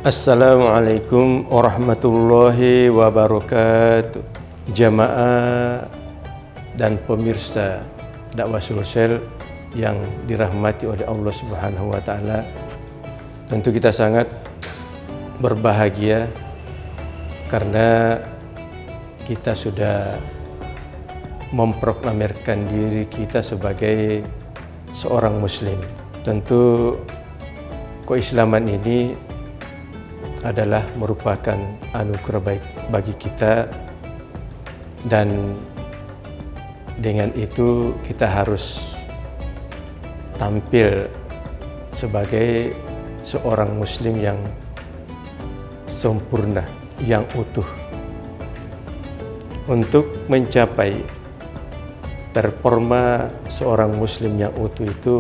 Assalamualaikum warahmatullahi wabarakatuh. Jamaah dan pemirsa dakwah Sulsel yang dirahmati oleh Allah Subhanahu wa taala. Tentu kita sangat berbahagia karena kita sudah memproklamirkan diri kita sebagai seorang muslim. Tentu keislaman ini adalah merupakan anugerah baik bagi kita, dan dengan itu kita harus tampil sebagai seorang muslim yang sempurna, yang utuh. Untuk mencapai performa seorang muslim yang utuh itu,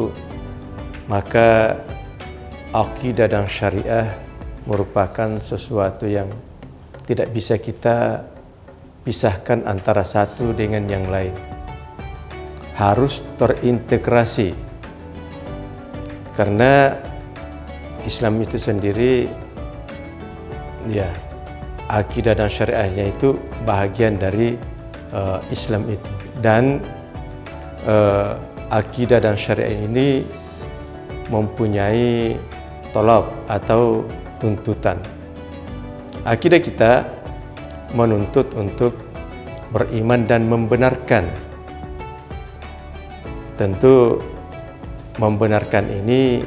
maka akidah dan syariah merupakan sesuatu yang tidak bisa kita pisahkan antara satu dengan yang lain. Harus terintegrasi, karena Islam itu sendiri, ya, akidah dan syariahnya itu bahagian dari Islam itu. Dan akidah dan syariah ini mempunyai tolab atau tuntutan. Akidah kita menuntut untuk beriman dan membenarkan. Tentu membenarkan ini,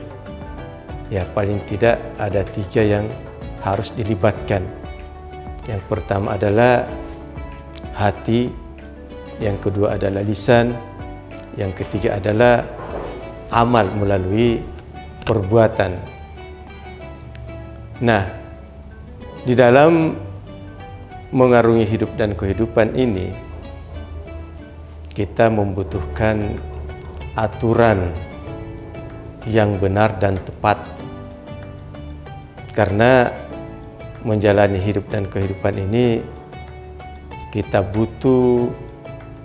ya, paling tidak ada 3 yang harus dilibatkan. Yang pertama adalah hati, yang kedua adalah lisan, yang ketiga adalah amal melalui perbuatan. Nah, di dalam mengarungi hidup dan kehidupan ini, kita membutuhkan aturan yang benar dan tepat, karena menjalani hidup dan kehidupan ini kita butuh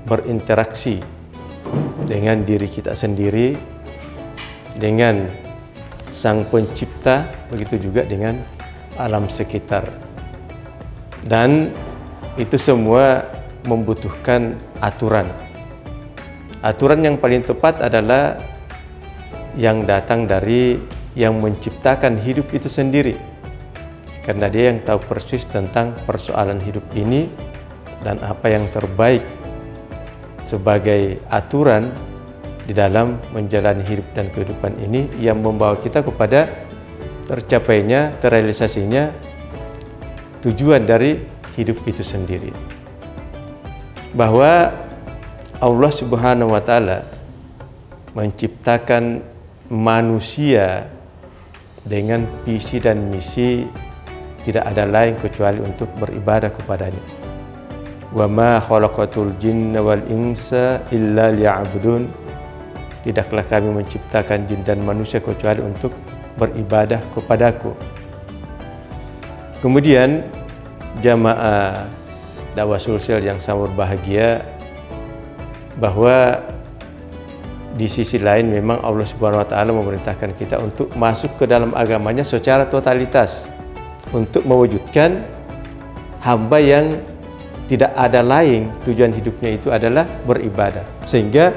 berinteraksi dengan diri kita sendiri, dengan Sang Pencipta, begitu juga dengan alam sekitar. Dan itu semua membutuhkan aturan. Aturan yang paling tepat adalah yang datang dari yang menciptakan hidup itu sendiri, karena dia yang tahu persis tentang persoalan hidup ini dan apa yang terbaik sebagai aturan di dalam menjalani hidup dan kehidupan ini yang membawa kita kepada tercapainya, terrealisasinya tujuan dari hidup itu sendiri. Bahwa Allah Subhanahu wa taala menciptakan manusia dengan visi dan misi tidak ada lain kecuali untuk beribadah kepadanya. Wa ma khalaqatul jinna wal insa illa liya'budun. Tidaklah kami menciptakan jin dan manusia kecuali untuk beribadah kepadaku. Kemudian jamaah dakwah Sulsel yang sangat berbahagia, bahwa di sisi lain memang Allah Subhanahu wa taala memerintahkan kita untuk masuk ke dalam agamanya secara totalitas, untuk mewujudkan hamba yang tidak ada lain tujuan hidupnya itu adalah beribadah, sehingga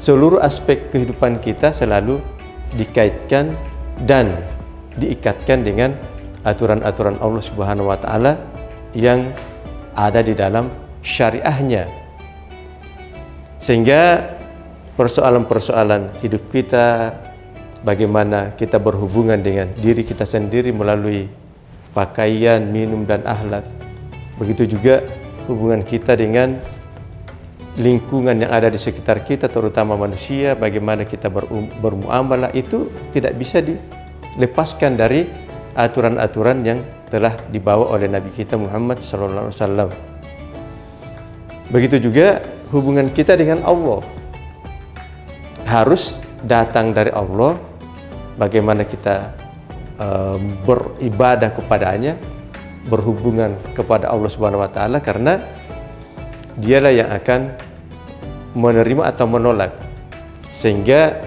seluruh aspek kehidupan kita selalu dikaitkan dan diikatkan dengan aturan-aturan Allah Subhanahu wa taala yang ada di dalam syariahnya. Sehingga persoalan-persoalan hidup kita, bagaimana kita berhubungan dengan diri kita sendiri melalui pakaian, minum, dan akhlak. Begitu juga hubungan kita dengan lingkungan yang ada di sekitar kita, terutama manusia, bagaimana kita bermuamalah, itu tidak bisa dilepaskan dari aturan-aturan yang telah dibawa oleh Nabi kita Muhammad SAW. Begitu juga hubungan kita dengan Allah harus datang dari Allah, bagaimana kita beribadah kepadanya, berhubungan kepada Allah Subhanahu wa taala, karena dialah yang akan menerima atau menolak. Sehingga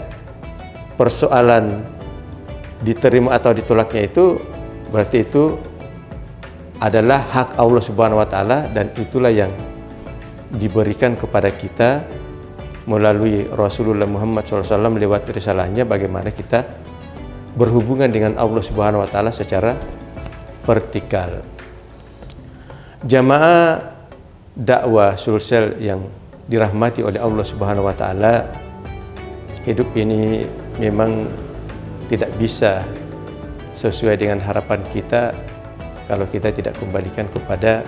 persoalan diterima atau ditolaknya itu Berarti itu adalah hak Allah Subhanahu wa taala, dan itulah yang diberikan kepada kita melalui Rasulullah Muhammad SAW lewat risalahnya, bagaimana kita berhubungan dengan Allah Subhanahu wa taala secara vertikal. Jamaah dakwah Sulsel yang dirahmati oleh Allah Subhanahu wa taala, hidup ini memang tidak bisa sesuai dengan harapan kita kalau kita tidak kembalikan kepada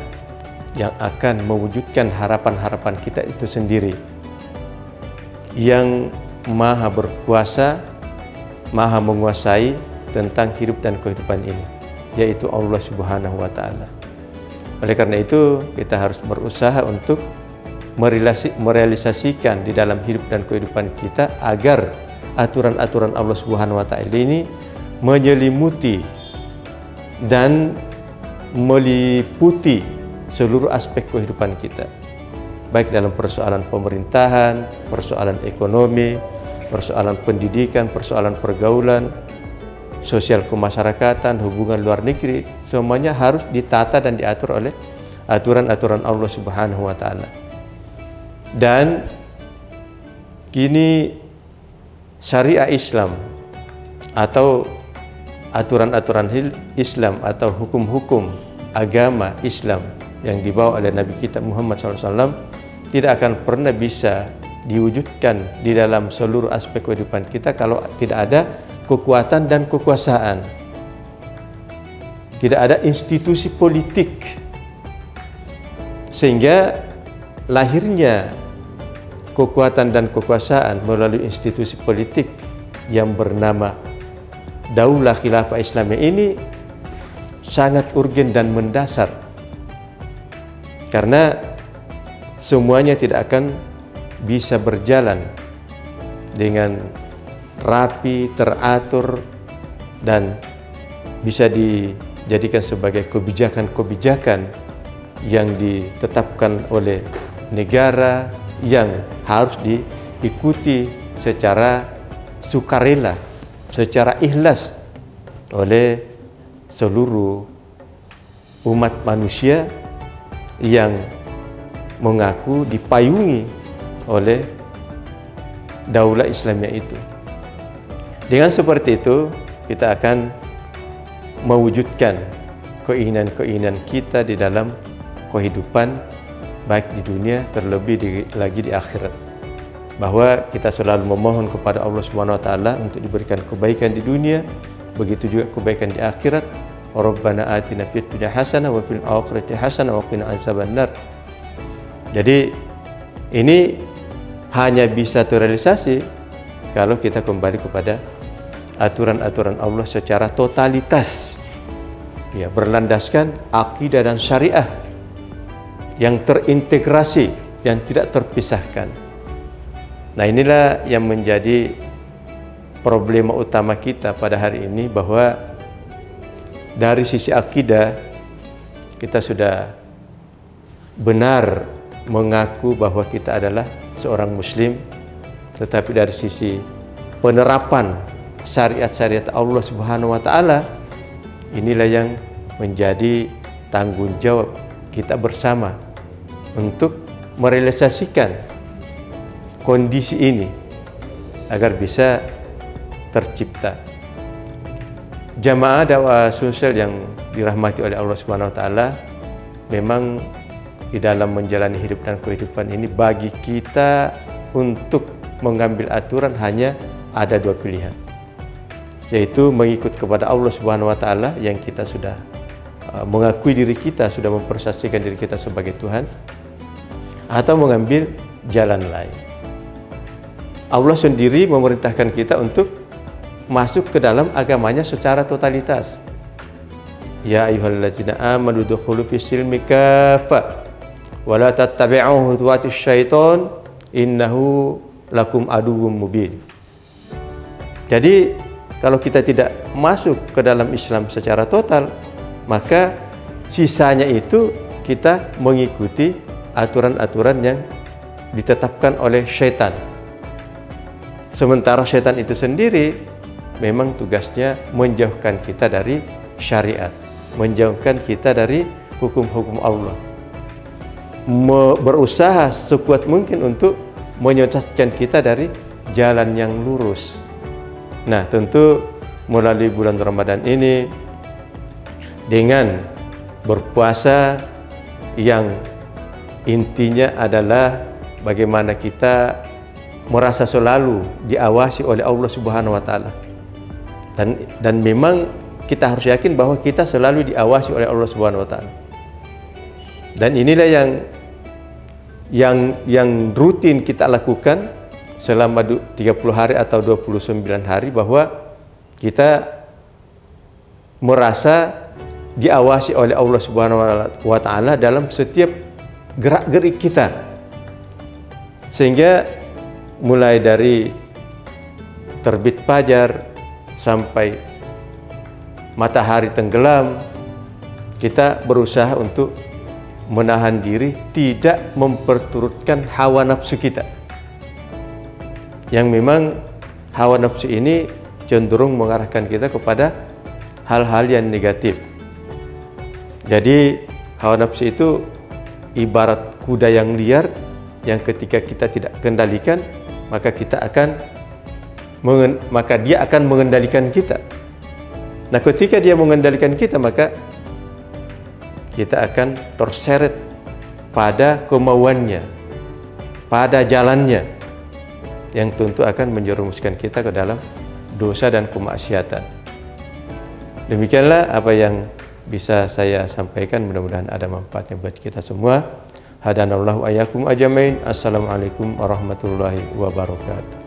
yang akan mewujudkan harapan-harapan kita itu sendiri, yang maha berkuasa, maha menguasai tentang hidup dan kehidupan ini, yaitu Allah Subhanahu wa taala. Oleh karena itu, kita harus berusaha untuk merealisasikan di dalam hidup dan kehidupan kita agar aturan-aturan Allah Subhanahu wa taala ini menyelimuti dan meliputi seluruh aspek kehidupan kita, baik dalam persoalan pemerintahan, persoalan ekonomi, persoalan pendidikan, persoalan pergaulan, sosial kemasyarakatan, hubungan luar negeri, semuanya harus ditata dan diatur oleh aturan-aturan Allah Subhanahu wa taala. Dan kini syariah Islam atau aturan-aturan Islam atau hukum-hukum agama Islam yang dibawa oleh Nabi kita Muhammad SAW tidak akan pernah bisa diwujudkan di dalam seluruh aspek kehidupan kita kalau tidak ada kekuatan dan kekuasaan, tidak ada institusi politik, sehingga lahirnya kekuatan dan kekuasaan melalui institusi politik yang bernama Daulah Khilafah Islamiyah ini sangat urgen dan mendasar, karena semuanya tidak akan bisa berjalan dengan rapi, teratur, dan bisa dijadikan sebagai kebijakan-kebijakan yang ditetapkan oleh negara yang harus diikuti secara sukarela, secara ikhlas oleh seluruh umat manusia yang mengaku dipayungi oleh daulah Islamiyah itu. Dengan seperti itu, kita akan mewujudkan keinginan-keinginan kita di dalam kehidupan, baik di dunia, terlebih lagi di akhirat. Bahwa kita selalu memohon kepada Allah Subhanahu wa taala untuk diberikan kebaikan di dunia, begitu juga kebaikan di akhirat. Rabbana atina fid dunya hasanah wa fil akhirati hasanah wa qina adzabannar. Jadi ini hanya bisa terrealisasi kalau kita kembali kepada aturan-aturan Allah secara totalitas, ya, berlandaskan akidah dan syariah yang terintegrasi, yang tidak terpisahkan. Nah, inilah yang menjadi problema utama kita pada hari ini, bahwa dari sisi akidah kita sudah benar mengaku bahwa kita adalah seorang muslim, tetapi dari sisi penerapan syariat-syariat Allah Subhanahu wa taala, inilah yang menjadi tanggung jawab kita bersama untuk merealisasikan kondisi ini agar bisa tercipta. Jamaah dakwah sosial yang dirahmati oleh Allah Subhanahu wa taala, memang di dalam menjalani hidup dan kehidupan ini bagi kita untuk mengambil aturan hanya ada dua pilihan, yaitu mengikut kepada Allah Subhanahu wa taala yang kita sudah mengakui diri kita, sudah mempersaksikan diri kita sebagai Tuhan, atau mengambil jalan lain. Allah sendiri memerintahkan kita untuk masuk ke dalam agamanya secara totalitas. Ya ayyuhalladzina amanu dukhulu fis silmi kaffah wa la tattabi'u khutuwatis syaiton innahu lakum aduwwum mubin. Jadi kalau kita tidak masuk ke dalam Islam secara total, maka sisanya itu kita mengikuti aturan-aturan yang ditetapkan oleh syaitan. Sementara syaitan itu sendiri memang tugasnya menjauhkan kita dari syariat, menjauhkan kita dari hukum-hukum Allah, berusaha sekuat mungkin untuk menyesatkan kita dari jalan yang lurus. Nah, tentu melalui bulan Ramadan ini dengan berpuasa yang intinya adalah bagaimana kita merasa selalu diawasi oleh Allah Subhanahu wa taala. Dan memang kita harus yakin bahwa kita selalu diawasi oleh Allah Subhanahu wa taala. Dan inilah yang rutin kita lakukan selama 30 hari atau 29 hari, bahwa kita merasa diawasi oleh Allah Subhanahu wa taala dalam setiap gerak-gerik kita. Sehingga mulai dari terbit fajar sampai matahari tenggelam, kita berusaha untuk menahan diri tidak memperturutkan hawa nafsu kita, yang memang hawa nafsu ini cenderung mengarahkan kita kepada hal-hal yang negatif. Jadi hawa nafsu itu ibarat kuda yang liar, yang ketika kita tidak kendalikan, maka dia akan mengendalikan kita. Nah, ketika dia mengendalikan kita, maka kita akan terseret pada kemauannya, pada jalannya, yang tentu akan menjerumuskan kita ke dalam dosa dan kemaksiatan. Demikianlah apa yang bisa saya sampaikan, mudah-mudahan ada manfaatnya buat kita semua. Hadanallahu ayyakum ajmain. Assalamualaikum warahmatullahi wabarakatuh.